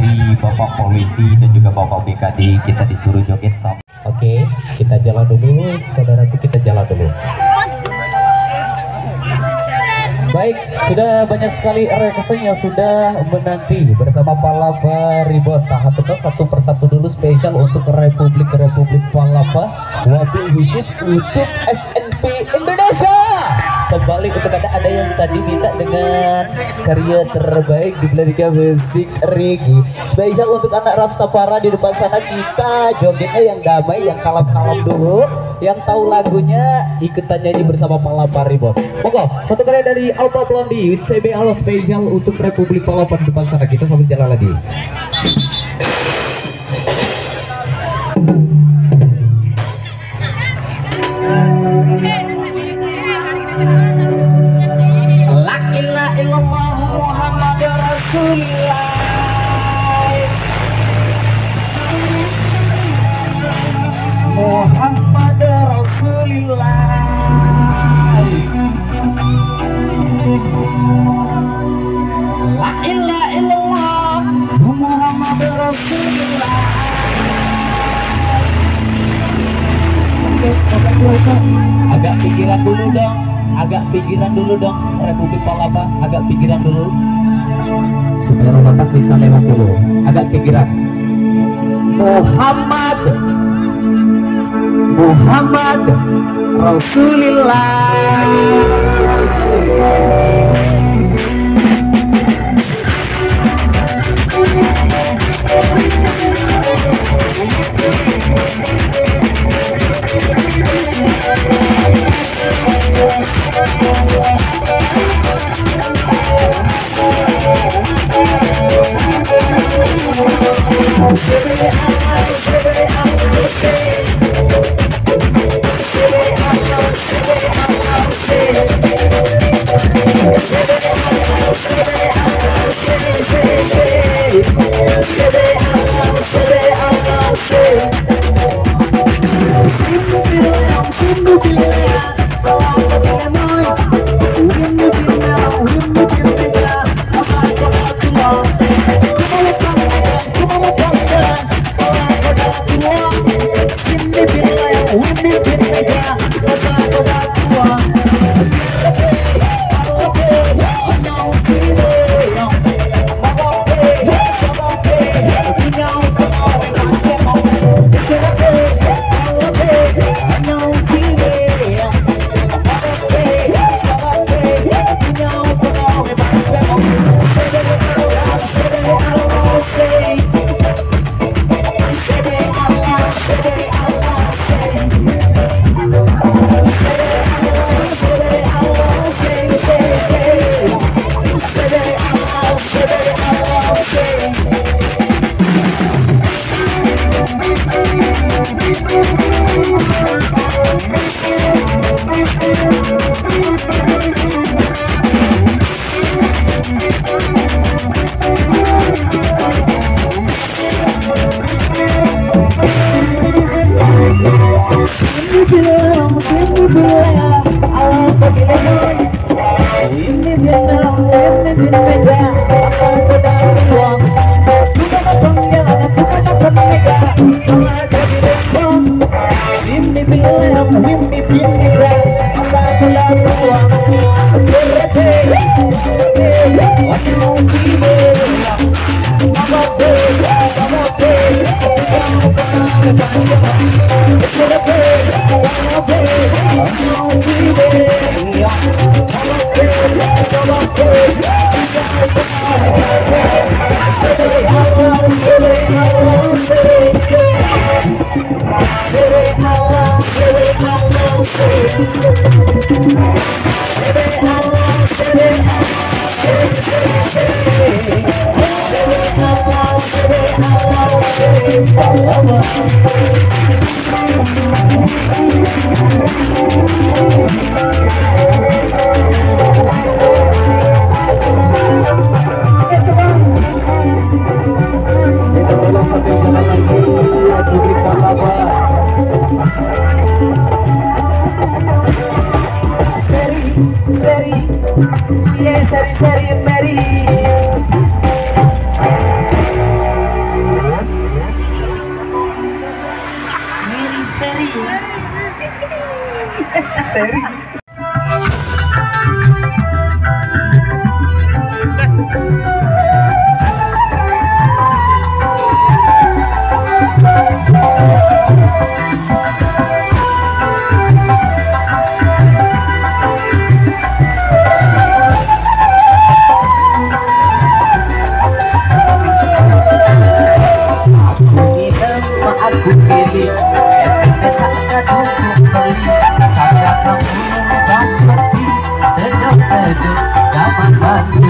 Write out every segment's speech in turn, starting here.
dari Bapak Polisi dan juga Bapak BKD, kita disuruh joget sama. Oke, kita jalan dulu, saudaraku, kita jalan dulu. Baik, sudah banyak sekali request yang sudah menanti bersama Palapa Ribon. Tahan tekan satu persatu dulu, spesial untuk Republik Palapa, wabil khusus untuk SNP Indonesia. Kembali untuk ada yang tadi minta dengan karya terbaik di Beladika Musik Reggae. Spesial untuk anak Rastafari di depan sana, kita jogetnya yang damai, yang kalem-kalem dulu. Yang tahu lagunya ikutan nyanyi bersama Palapa Ribon. Monggo, satu karya dari Alpha Blondie with CB Halo spesial untuk Republik Palapa di depan sana. Kita sambil jalan lagi. La ilaha illallah Muhammadur Rasulullah. Muhammad Rasulullah. La ilaha illallah Muhammad Rasulullah. Agak pikiran dulu dong, Republik Palapa, agak pikiran dulu supaya rombongan bisa lewat dulu. Agak pikiran. Muhammad Rasulullah. Seri Mary. seri. Aku pilih efeknya saat aku beli saat kamu dan mati dedok-dedok gaman batu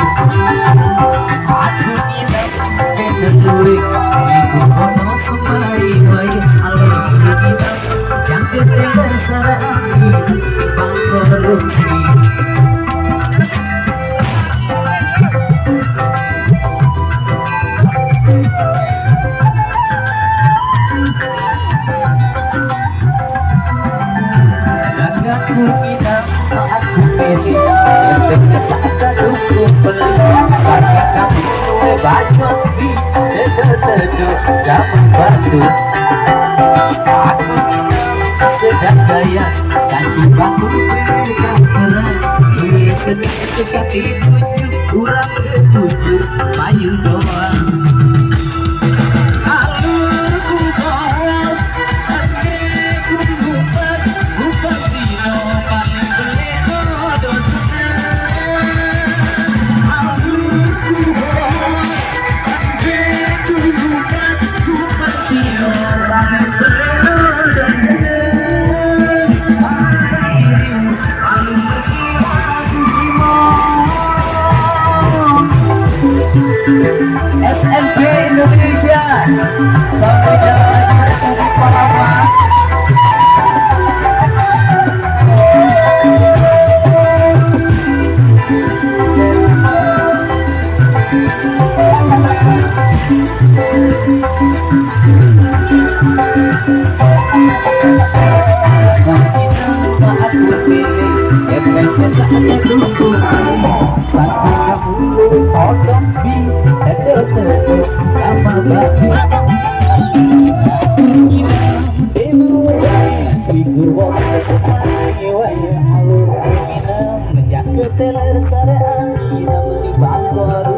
aku nginep kegelurik selingkuh kono semai-mai alih nginep yang ketegar sarang bang korupsi. Aku minta aku pilih efeknya saat aku beli sakit kamu bacot di dedok-dedok gaman batu aku minta sedang gaya kancing baku pegang keras ini sedikit kesakit tunjuk kurang ketujuh payu doang. SMP Indonesia sampai jumpa lagi Republik Palapa. Aku pilih efeknya saat aku sampai kamu odong di dedok-dedok gaman batu aku nginep denuwaya sigur wong kesemai waya alur nginep menjaga teler sarean nginep di bangkor